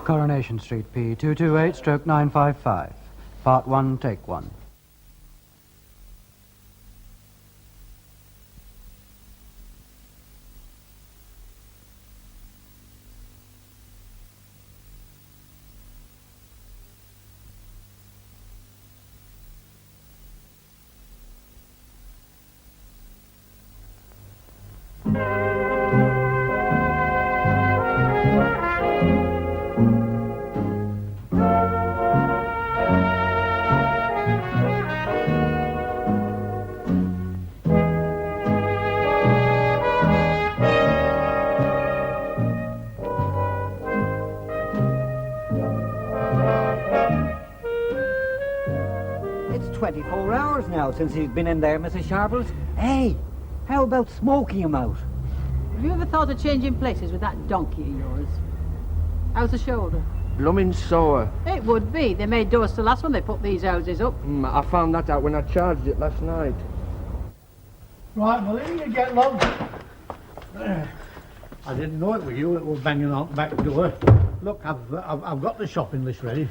Coronation Street, P. 228/955. Part 1, take 1. It's 24 hours now since he's been in there, Mrs. Sharples. Hey, how about smoking him out? Have you ever thought of changing places with that donkey of yours? How's the shoulder? Bloomin' sore. It would be. They made doors to last when they put these houses up. I found that out when I charged it last night. Right, well, here you get logged. I didn't know it was you that was banging on the back door. Look, I've got the shopping list ready.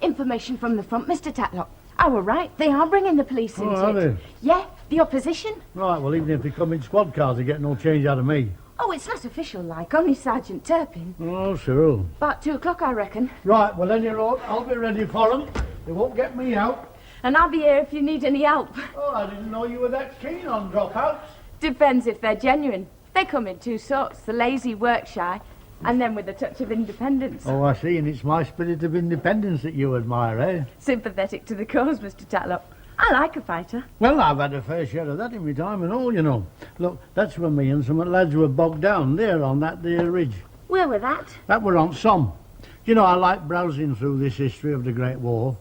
Information from the front, Mr. Tatlock. I were right. They are bringing the police into are it. they? Yeah, the opposition. Right, well, even if they come in squad cars, they get no change out of me. Oh, it's not official like, only Sergeant Turpin. Oh, sure. About 2 o'clock, I reckon. Right, well, then you're all, I'll be ready for them. They won't get me out. And I'll be here if you need any help. Oh, I didn't know you were that keen on dropouts. Depends if they're genuine. They come in 2 sorts, the lazy, work-shy, and then with a touch of independence. Oh, I see, and it's my spirit of independence that you admire, eh? Sympathetic to the cause, Mr. Tatlock. I like a fighter. Well, I've had a fair share of that in my time and all, you know. Look, that's when me and some lads were bogged down there on that there ridge. Where were that? That were on Somme. You know, I like browsing through this history of the Great War.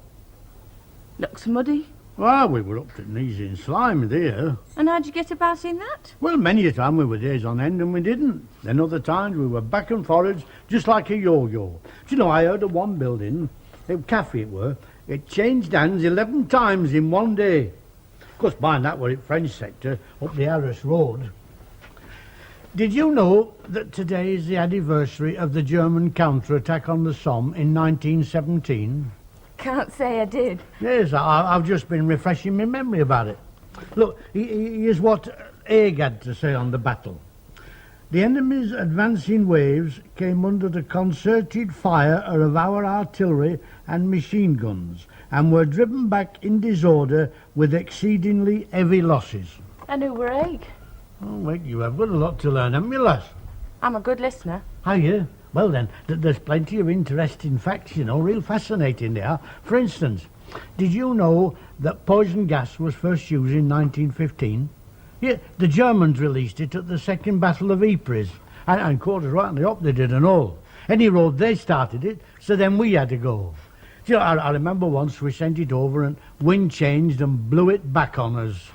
Looks muddy. Well, we were up to the knees in slime there. And how'd you get about in that? Well, many a time we were days on end and we didn't. Then other times we were back and forwards, just like a yo-yo. Do you know, I heard of one building, a cafe it were, it changed hands 11 times in one day. Of course, behind that were in French sector, up the Arras Road. Did you know that today is the anniversary of the German counterattack on the Somme in 1917? Can't say I did. Yes, I've just been refreshing my memory about it. Look, here's what Haig had to say on the battle. The enemy's advancing waves came under the concerted fire of our artillery and machine guns and were driven back in disorder with exceedingly heavy losses. And who were Haig? Oh, wait, you have got a lot to learn, haven't you, lass? I'm a good listener. Are you? Well then, there's plenty of interesting facts, you know, real fascinating they are. For instance, did you know that poison gas was first used in 1915? Yeah, the Germans released it at the Second Battle of Ypres. And quarters right on the up they did and all. Any road they started it, so then we had to go. You know, I remember once we sent it over and wind changed and blew it back on us.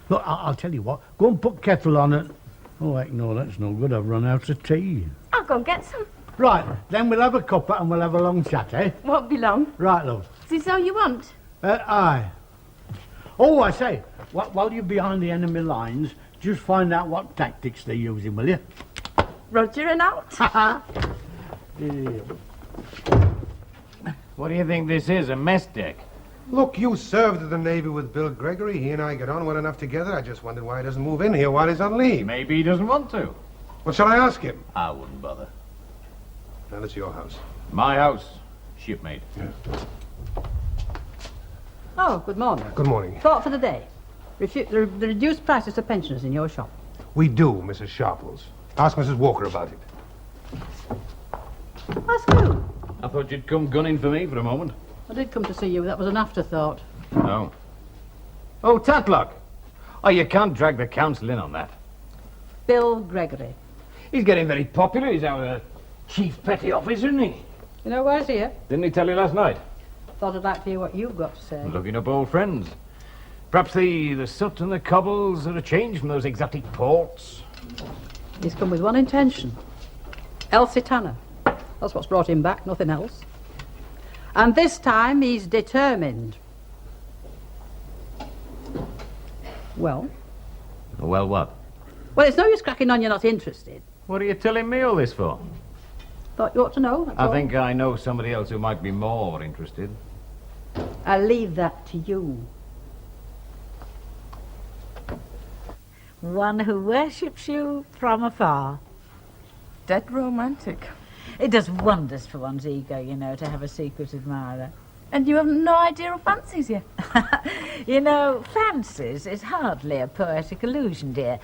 Look, I'll tell you what, go and put kettle on it. Oh, heck no, that's no good, I've run out of tea. I'll go and get some. Right, then we'll have a cuppa and we'll have a long chat, eh? Won't be long. Right, love. Is this all you want? Aye. Oh, I say, while you're behind the enemy lines, just find out what tactics they're using, will you? Roger and out. What do you think this is, a mess deck? Look, you served in the Navy with Bill Gregory. He and I get on well enough together. I just wondered why he doesn't move in here while he's on leave. Maybe he doesn't want to. What shall I ask him? I wouldn't bother. Now, that's your house. My house, shipmate. Yeah. Oh, good morning. Good morning. Thought for the day. The reduced prices to pensioners in your shop. We do, Mrs. Sharples. Ask Mrs. Walker about it. Ask who? I thought you'd come gunning for me for a moment. I did come to see you. That was an afterthought. Oh. Oh, Tatlock. Oh, you can't drag the council in on that. Bill Gregory. He's getting very popular. He's our chief petty officer, isn't he? You know why he's here? Didn't he tell you last night? Thought I'd like to hear what you've got to say. Looking up old friends. Perhaps the soot and the cobbles are a change from those exotic ports. He's come with one intention. Elsie Tanner. That's what's brought him back, nothing else. And this time he's determined. Well? Well, what? Well, it's no use cracking on you're not interested. What are you telling me all this for? Thought you ought to know. That's I all. think I know somebody else who might be more interested. I'll leave that to you. One who worships you from afar. Dead romantic. It does wonders for one's ego, you know, to have a secret admirer. And you have no idea who fancies you. You know, fancies is hardly a poetic illusion, dear.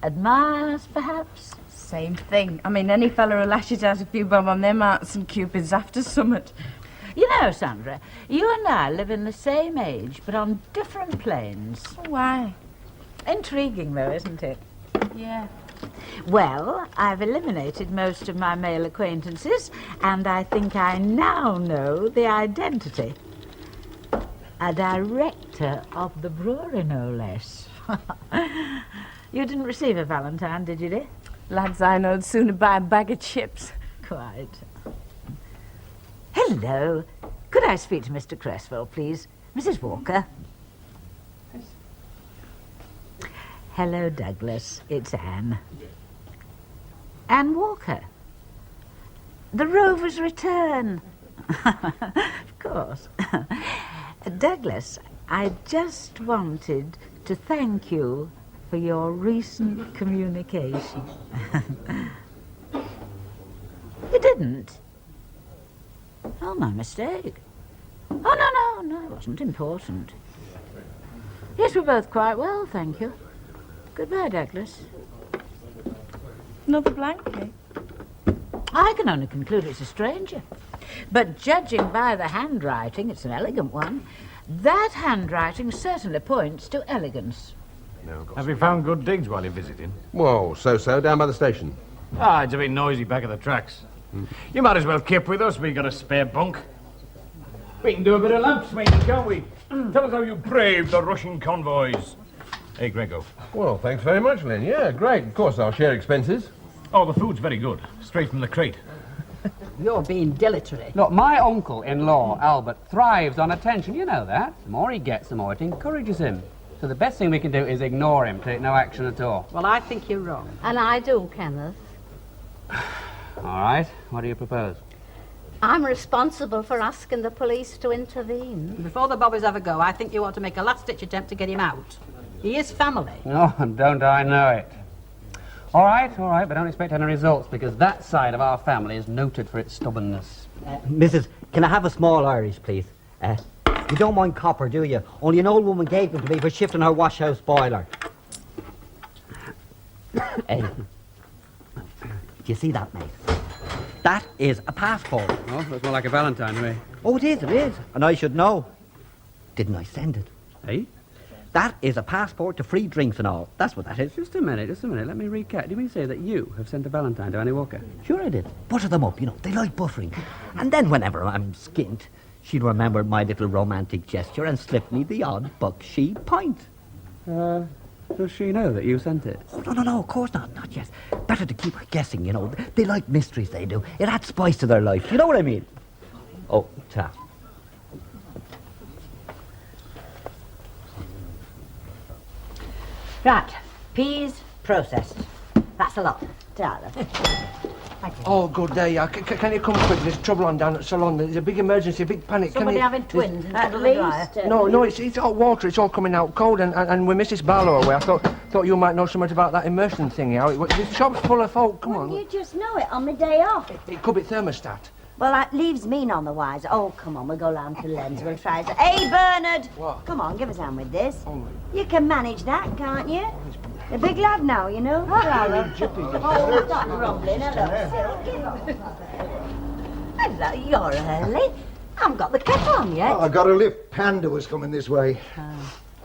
Admires, perhaps? Same thing. I mean, any fella who lashes out a few bob on them hearts and cupids after summit. You know, Sandra, you and I live in the same age, but on different planes. Why? Intriguing, though, isn't it? Yeah. Well, I've eliminated most of my male acquaintances, and I think I now know the identity. A director of the brewery, no less. You didn't receive a valentine, did you, dear? Lads I know'd sooner buy a bag of chips. Quite. Hello. Could I speak to Mr. Cresswell, please? Mrs. Walker? Hello, Douglas. It's Anne. Anne Walker. The Rover's return. Of course. Douglas, I just wanted to thank you for your recent communication. You didn't? Oh, my mistake. Oh, no, it wasn't important. Yes, we're both quite well, thank you. Goodbye, Douglas. Another blanket. I can only conclude it's a stranger. But judging by the handwriting, it's an elegant one. That handwriting certainly points to elegance. Have you found good digs while you're visiting? Whoa, so, down by the station. It's a bit noisy back of the tracks. You might as well keep with us. We got a spare bunk. We can do a bit of lamp swinging, can't we? Tell us how you braved the Russian convoys. Hey, Grego. Well, thanks very much, Lynn. Yeah, great. Of course, I'll share expenses. Oh, the food's very good. Straight from the crate. You're being dilatory. Look, my uncle-in-law, Albert, thrives on attention. You know that. The more he gets, the more it encourages him. So the best thing we can do is ignore him, take no action at all. Well, I think you're wrong. And I do, Kenneth. All right, what do you propose? I'm responsible for asking the police to intervene. Before the bobbies ever go, I think you ought to make a last-ditch attempt to get him out. He is family. Oh, don't I know it. All right, but don't expect any results, because that side of our family is noted for its stubbornness. Mrs., can I have a small Irish, please? You don't mind copper, do you? Only an old woman gave them to me for shifting her wash-house boiler. Hey, do you see that, mate? That is a passport. Oh, looks more like a valentine to me. Oh, it is. And I should know. Didn't I send it? Hey? That is a passport to free drinks and all. That's what that is. Just a minute. Let me recap. Do you mean to say that you have sent a valentine to Annie Walker? Sure I did. Butter them up, you know. They like buttering. And then whenever I'm skint, she'd remember my little romantic gesture and slip me the odd buck-she pint. Does she know that you sent it? Oh, no, of course not. Not yet. Better to keep her guessing, you know. They like mysteries, they do. It adds spice to their life. You know what I mean? Oh, ta. Right, peas processed. That's a lot. Ta-ra. Oh, good day. Can you come quick? There's trouble on down at Salon. There's a big emergency, a big panic. Somebody having twins in front of the dryer. No, it's hot water. It's all coming out cold, and with Mrs. Barlow away, I thought you might know something about that immersion thing. The shop's full of folk. Come on. You just know it on my day off. It could be thermostat. Well, that leaves me none the wiser. Oh, come on, we'll go round to Len's. We'll try it. Hey, Bernard! What? Come on, give us a hand with this. Oh, You can manage that, can't you? A big lad now, you know. Oh, stop grumbling. Hello, you're early. I haven't got the kettle on yet. Oh, I got a lift. Panda was coming this way.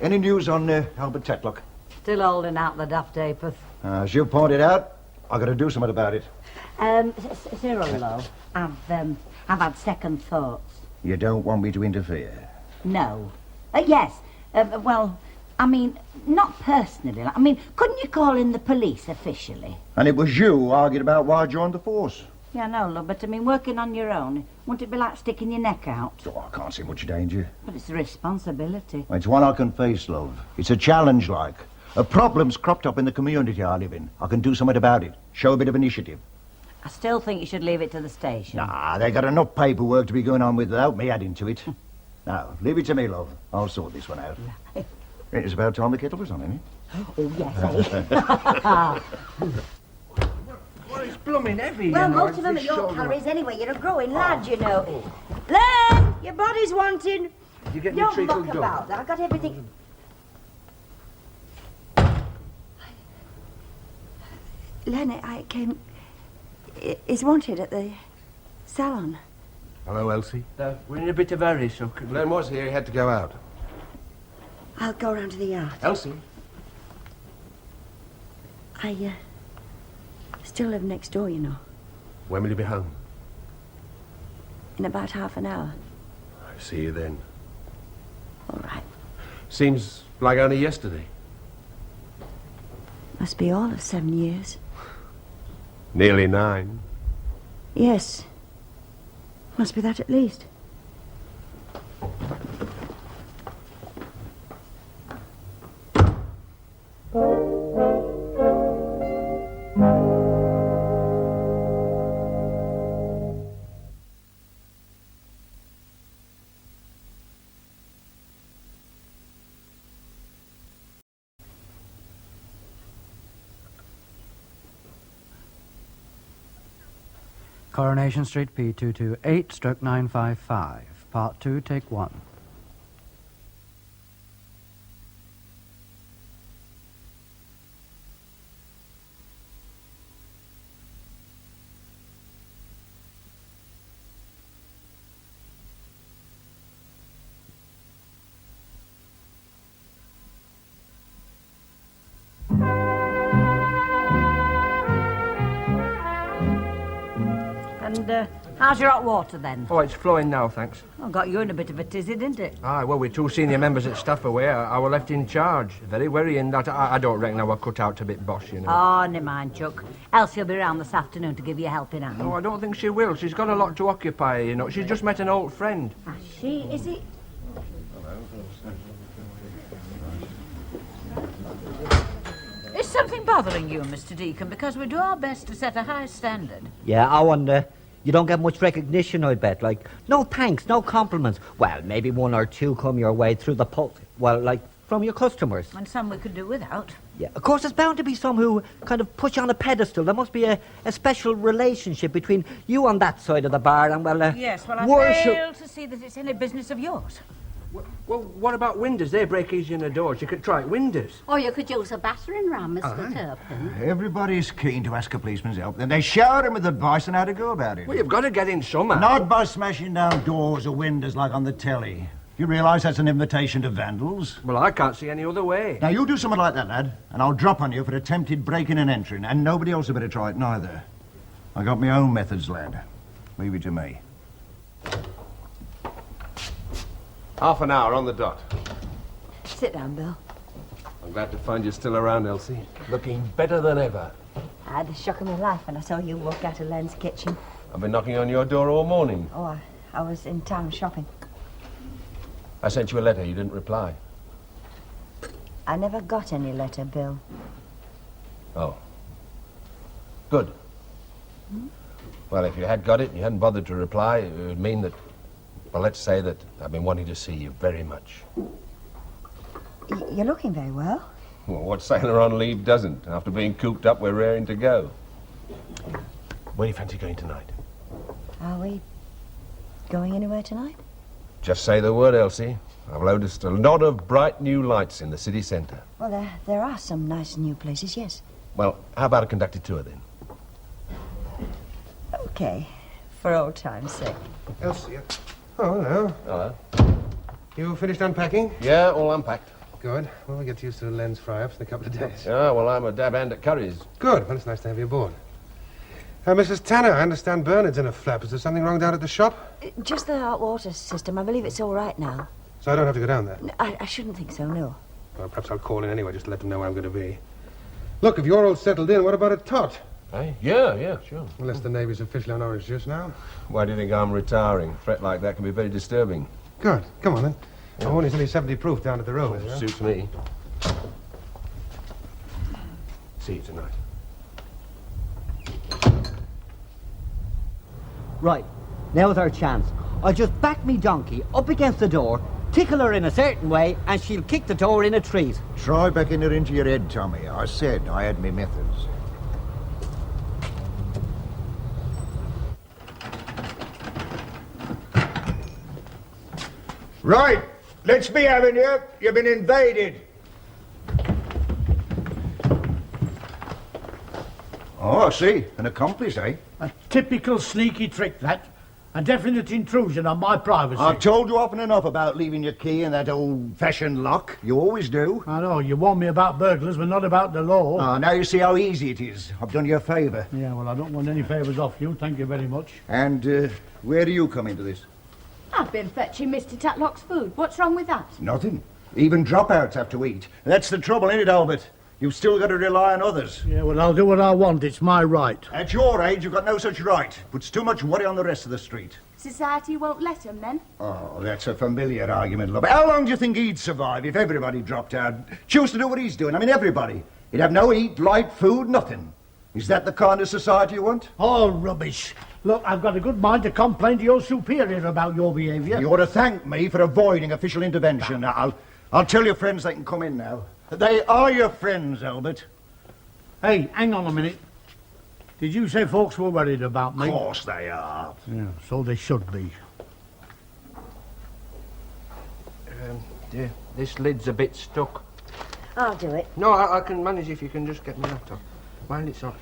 Any news on Albert Tetlock? Still holding out the daft apeth. As you pointed out, I got to do something about it. Cyril, though, I've had second thoughts. You don't want me to interfere? No. Yes. Well, I mean, not personally. I mean, couldn't you call in the police officially? And it was you who argued about why I joined the force. Yeah, no, love, but I mean, working on your own, wouldn't it be like sticking your neck out? Oh, I can't see much danger. But it's a responsibility. It's one I can face, love. It's a challenge, like. A problem's cropped up in the community I live in. I can do something about it. Show a bit of initiative. I still think you should leave it to the station. Nah, they got enough paperwork to be going on with without me adding to it. Now, leave it to me, love. I'll sort this one out. It's about time the kettle was on, isn't it? Oh, yes, Well, it's blooming heavy, Well, you know. most of them are This your shoulder- calories anyway. You're a growing lad, you know. Len, your body's wanting. Did you get your Don't treacle muck done? about. I got everything. Len, I came... is wanted at the salon. Hello, Elsie. We're in a bit of a hurry, so... Len was here. He had to go out. I'll go round to the yard. Elsie? I, still live next door, you know. When will you be home? In about half an hour. I'll see you then. All right. Seems like only yesterday. Must be all of 7 years. Nearly 9. Yes. Must be that at least. Coronation Street, P228/955. Part 2, take 1. And how's your hot water then? Oh, it's flowing now, thanks. Oh, got you in a bit of a tizzy, didn't it? Aye, well, we're 2 senior members at staff away. I were left in charge. Very worrying that I don't reckon I were cut out a bit boss, you know. Oh, never mind, Chuck. Elsie will be round this afternoon to give you a helping hand. No, I don't think she will. She's got a lot to occupy her, you know. She's just met an old friend. She, is it? Is something bothering you, Mr. Deacon? Because we do our best to set a high standard. Yeah, I wonder. You don't get much recognition, I bet. Like, no thanks, no compliments. Well, maybe 1 or 2 come your way through the post. Well, like, from your customers. And some we could do without. Yeah, of course, there's bound to be some who kind of push on a pedestal. There must be a special relationship between you on that side of the bar and, well, Yes, well, I worship. fail to see that it's any business of yours. Well, what about windows? They break easy in the doors. You could try windows. Or you could use a battering ram, Mr. Turpin. Everybody's keen to ask a policeman's help. Then they shower him with advice on how to go about it. Well, you've got to get in somehow. Not by smashing down doors or windows like on the telly. You realise that's an invitation to vandals? Well, I can't see any other way. Now, you do something like that, lad, and I'll drop on you for attempted breaking and entering, and nobody else had better try it neither. I got my own methods, lad. Leave it to me. Half an hour on the dot. Sit down, Bill. I'm glad to find you still around, Elsie. Looking better than ever. I had the shock of my life when I saw you walk out of Len's kitchen. I've been knocking on your door all morning. Oh, I was in town shopping. I sent you a letter. You didn't reply. I never got any letter, Bill. Oh. Good. Well, if you had got it and you hadn't bothered to reply, it would mean that, well, let's say that I've been wanting to see you very much. You're looking very well. Well, what sailor on leave doesn't? After being cooped up, we're raring to go. Where do you fancy going tonight? Are we going anywhere tonight? Just say the word, Elsie. I've noticed a lot of bright new lights in the city centre. Well, there are some nice new places, yes. Well, how about a conducted tour, then? Okay, for old time's sake. Elsie. Oh, hello. Hello. You finished unpacking? Yeah, all unpacked. Good. Well, we'll get used to the lens fry-ups in a couple of days. Yeah, well, I'm a dab hand at curries. Good. Well, it's nice to have you aboard. Mrs. Tanner, I understand Bernard's in a flap. Is there something wrong down at the shop? Just the hot water system. I believe it's all right now. So I don't have to go down there? I shouldn't think so, no. Well, perhaps I'll call in anyway, just to let them know where I'm going to be. Look, if you're all settled in, what about a tot? Hey? Yeah, sure. Unless the Navy's officially on orange just now. Why do you think I'm retiring? A threat like that can be very disturbing. Good. Come on, then. Yeah. I want it's only 70 proof down at the road. Suits me. See you tonight. Right, now's our chance. I'll just back me donkey up against the door, tickle her in a certain way, and she'll kick the door in a treat. Try backing it into your head, Tommy. I said I had me methods. Right, let's be having you. You've been invaded. Oh, I see. An accomplice, eh? A typical sneaky trick, that. A definite intrusion on my privacy. I've told you often enough about leaving your key in that old-fashioned lock. You always do. I know, you warn me about burglars, but not about the law. Ah, now you see how easy it is. I've done you a favour. Yeah, well, I don't want any favours off you. Thank you very much. And where do you come into this? I've been fetching Mr. Tatlock's food. What's wrong with that? Nothing. Even dropouts have to eat. That's the trouble, ain't it, Albert? You've still got to rely on others. Yeah, well, I'll do what I want. It's my right. At your age, you've got no such right. Puts too much worry on the rest of the street. Society won't let him, then? Oh, that's a familiar argument, love. How long do you think he'd survive if everybody dropped out? Choose to do what he's doing. I mean, everybody. He'd have no eat, light, food, nothing. Is that the kind of society you want? Oh, rubbish. Look, I've got a good mind to complain to your superior about your behaviour. You ought to thank me for avoiding official intervention. I'll tell your friends they can come in now. They are your friends, Albert. Hey, hang on a minute. Did you say folks were worried about me? Of course they are. Yeah, so they should be. Dear, this lid's a bit stuck. I'll do it. No, I can manage if you can just get me laptop. Mind it's on.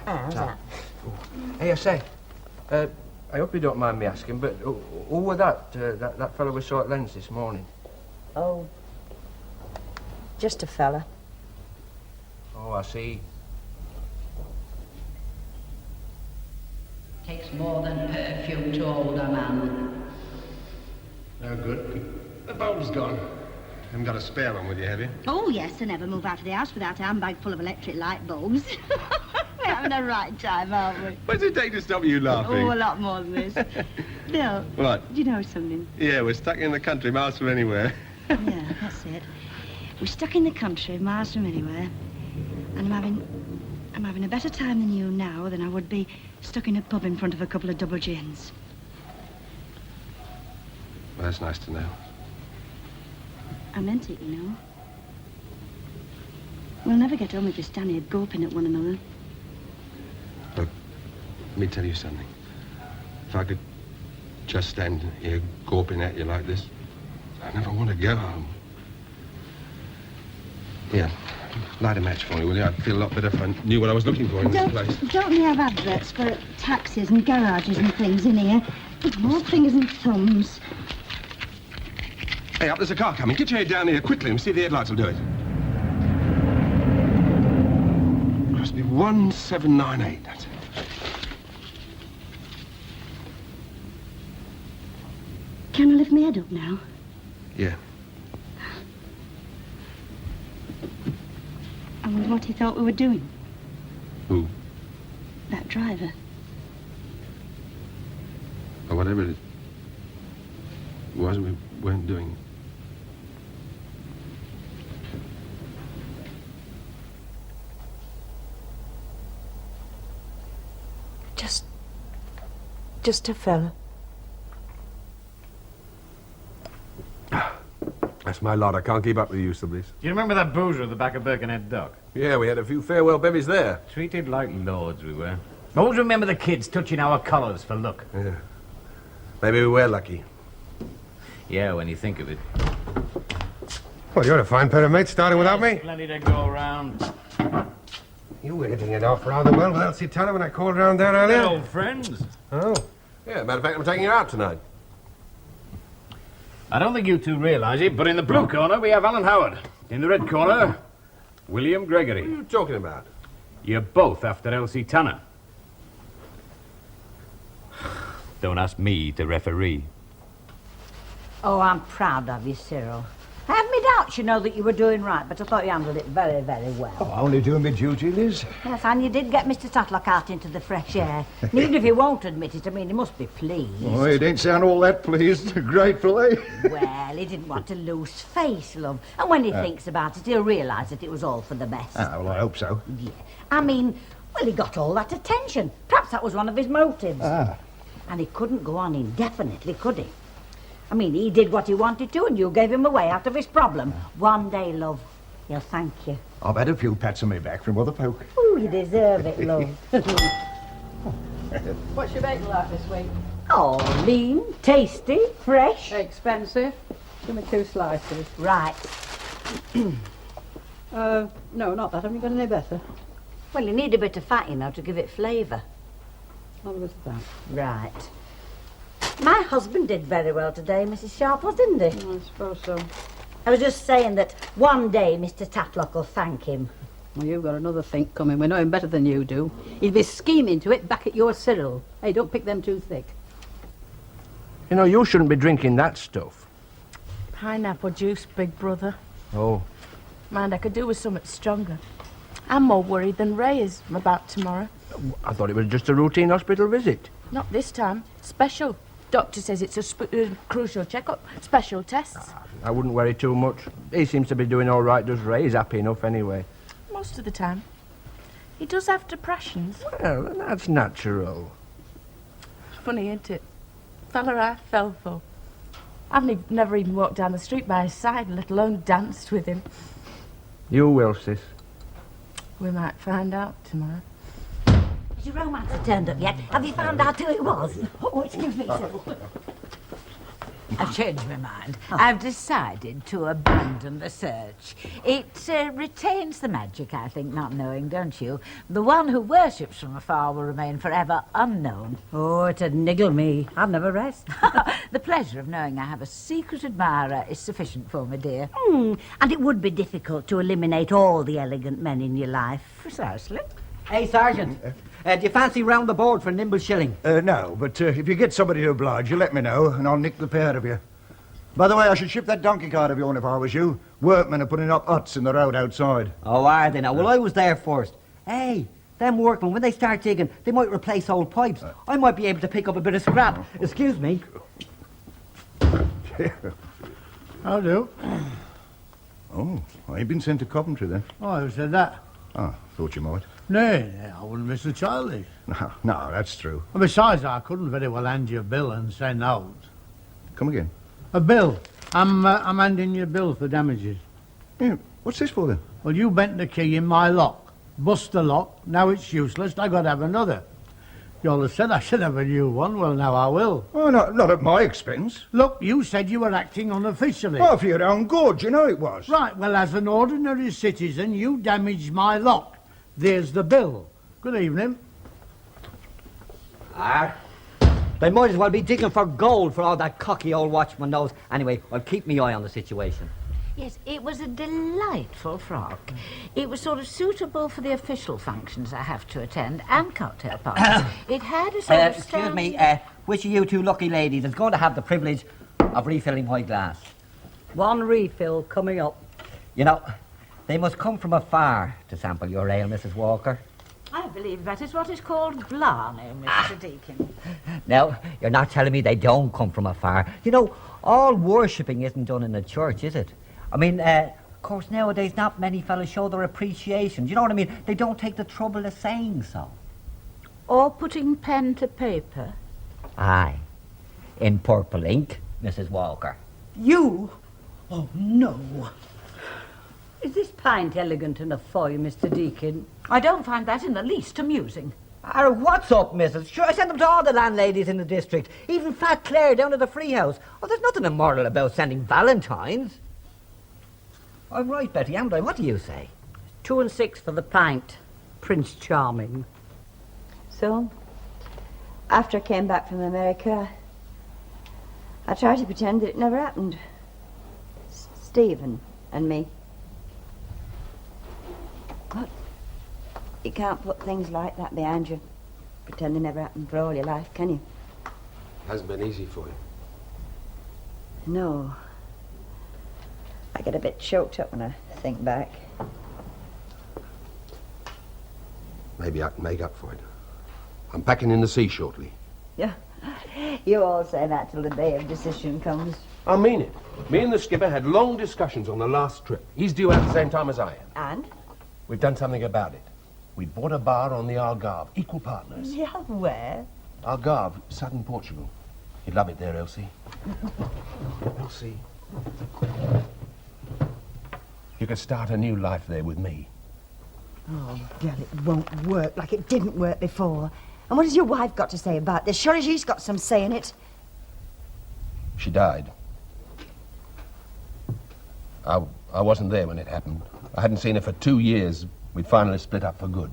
How's that? Hey, I say, I hope you don't mind me asking, but who were that fellow we saw at Lens this morning? Oh, just a fella. Oh, I see. Takes more than perfume to hold a man. No good. The bulb's gone. Haven't got a spare one with you, have you? Oh, yes, I never move out of the house without a handbag full of electric light bulbs. We're having a right time, aren't we? What does it take to stop you laughing? Oh, a lot more than this. Bill. What? Do you know something? Yeah, we're stuck in the country, miles from anywhere. Yeah, that's it. We're stuck in the country, miles from anywhere. And I'm having a better time than you now than I would be stuck in a pub in front of a couple of double gins. Well, that's nice to know. I meant it, you know. We'll never get home if we stand here gawping at one another. Look, let me tell you something. If I could just stand here gawping at you like this, I never want to go home. Here, light a match for me, will you? I'd feel a lot better if I knew what I was looking for in this place. Don't we have adverts for taxis and garages and things in here? More fingers and thumbs. Hey, up, there's a car coming. Get your head down here quickly and see if the headlights will do it. Must be 1798, that's it. Can I lift my head up now? Yeah. I wonder what he thought we were doing. Who? That driver. Or whatever it was we weren't doing. Just a fella. That's my lot. I can't keep up with the use of this. Do you remember that boozer at the back of Birkenhead Dock? Yeah, we had a few farewell bevies there. Treated like lords we were. Always remember the kids touching our collars for luck. Yeah. Maybe we were lucky. Yeah, when you think of it. Well, you're a fine pair of mates, starting without me. Plenty to go around. You were hitting it off rather well with Elsie Tanner when I called around there earlier. Old friends. Oh. Yeah, matter of fact, I'm taking you out tonight. I don't think you two realise it, but in the blue corner we have Alan Howard. In the red corner, William Gregory. What are you talking about? You're both after Elsie Tanner. Don't ask me to referee. Oh, I'm proud of you, Cyril. I have me parts, you know, that you were doing right, but I thought you handled it very, very well. Oh, only doing my duty, Liz. Yes, and you did get Mr. Tatlock out into the fresh air. And even if he won't admit it, I mean, he must be pleased. Oh, he didn't sound all that pleased. Grateful, eh? Well, he didn't want to lose face, love. And when he thinks about it, he'll realise that it was all for the best. Ah, well, I hope so. Yeah. I mean, well, he got all that attention. Perhaps that was one of his motives. Ah. And he couldn't go on indefinitely, could he? I mean, he did what he wanted to, and you gave him a way out of his problem. One day, love, he'll thank you. I've had a few pats on my back from other folk. Oh, you deserve it, love. What's your bacon like this week? Oh, lean, tasty, fresh. Expensive. Give me 2 slices. Right. No, not that. Haven't you got any better? Well, you need a bit of fat, you know, to give it flavour. What was that? Right. My husband did very well today, Mrs. Sharples, didn't he? I suppose so. I was just saying that one day Mr. Tatlock will thank him. Well, you've got another think coming. We know him better than you do. He'd be scheming to it back at your Cyril. Hey, don't pick them too thick. You know, you shouldn't be drinking that stuff. Pineapple juice, big brother. Oh. Mind, I could do with something stronger. I'm more worried than Ray is about tomorrow. I thought it was just a routine hospital visit. Not this time. Special. Doctor says it's a crucial checkup. Special tests. I wouldn't worry too much. He seems to be doing all right, does Ray? He's happy enough anyway. Most of the time. He does have depressions. Well, that's natural. Funny, isn't it? Fella I fell for. I've never even walked down the street by his side, let alone danced with him. You will, sis. We might find out tomorrow. Has your romancer turned up yet? Have you found out who it was? Oh, excuse me, sir. I've changed my mind. I've decided to abandon the search. It retains the magic, I think, not knowing, don't you? The one who worships from afar will remain forever unknown. Oh, it'd niggle me. I'd never rest. The pleasure of knowing I have a secret admirer is sufficient for me, dear. And it would be difficult to eliminate all the elegant men in your life. Precisely. Hey, Sergeant. Do you fancy round the board for a nimble shilling? No, but if you get somebody to oblige, you let me know, and I'll nick the pair of you. By the way, I should ship that donkey cart of yours if I was you. Workmen are putting up huts in the road outside. Oh, are they now? Well, I was there first. Hey, them workmen, when they start digging, they might replace old pipes. I might be able to pick up a bit of scrap. Excuse me. How do? Oh, I ain't been sent to Coventry then. Oh, who said that? Ah, thought you might. Nay, I wouldn't miss a child. No, that's true. And besides, I couldn't very well hand you a bill and say no. Come again? A bill. I'm handing you a bill for damages. Yeah, what's this for then? Well, you bent the key in my lock. Bust the lock. Now it's useless. I got to have another. You all have said I should have a new one. Well, now I will. Oh, not at my expense. Look, you said you were acting unofficially. Oh, for your own good. You know it was. Right, well, as an ordinary citizen, you damaged my lock. There's the bill. Good evening. They might as well be digging for gold for all that cocky old watchman knows. Anyway, I'll keep my eye on the situation. Yes, it was a delightful frock. It was sort of suitable for the official functions I have to attend and cocktail parties. It had a sort of Excuse me, which of you two lucky ladies is going to have the privilege of refilling my glass? One refill coming up. You know, they must come from afar to sample your ale, Mrs. Walker. I believe that is what is called Blarney, Mr. Deacon. Now, you're not telling me they don't come from afar. You know, all worshipping isn't done in a church, is it? I mean, of course, nowadays not many fellas show their appreciation. Do you know what I mean? They don't take the trouble of saying so. Or putting pen to paper. Aye. In purple ink, Mrs. Walker. You? Oh, no. Is this pint elegant enough for you, Mr. Deacon? I don't find that in the least amusing. What's up, missus? Sure, I send them to all the landladies in the district. Even Fat Claire down at the free house. Oh, there's nothing immoral about sending valentines. I'm right, Betty, am I? What do you say? 2 and 6 for the pint. Prince Charming. So, after I came back from America, I tried to pretend that it never happened. Stephen and me. But you can't put things like that behind you. Pretend they never happened for all your life, can you? Hasn't been easy for you. No. I get a bit choked up when I think back. Maybe I can make up for it. I'm packing in the sea shortly. Yeah. You all say that till the day of decision comes. I mean it. Me and the skipper had long discussions on the last trip. He's due out at the same time as I am. And? We've done something about it. We bought a bar on the Algarve, equal partners. Yeah, where? Algarve, southern Portugal. You'd love it there, Elsie. Elsie. You could start a new life there with me. Oh, girl, it won't work like it didn't work before. And what has your wife got to say about this? Surely she's got some say in it. She died. I wasn't there when it happened. I hadn't seen her for 2 years. We'd finally split up for good.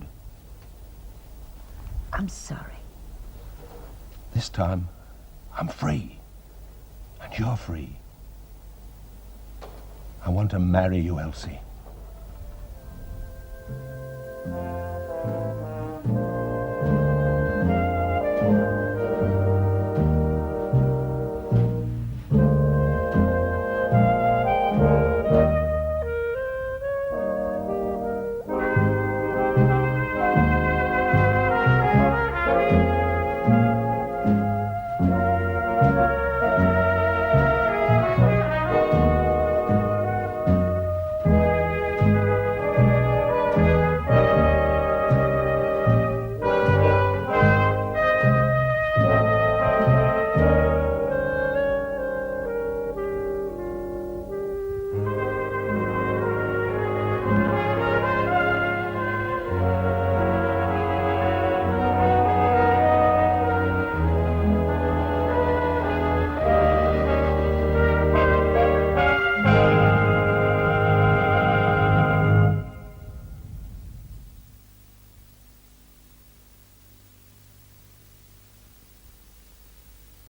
I'm sorry. This time, I'm free. And you're free. I want to marry you, Elsie.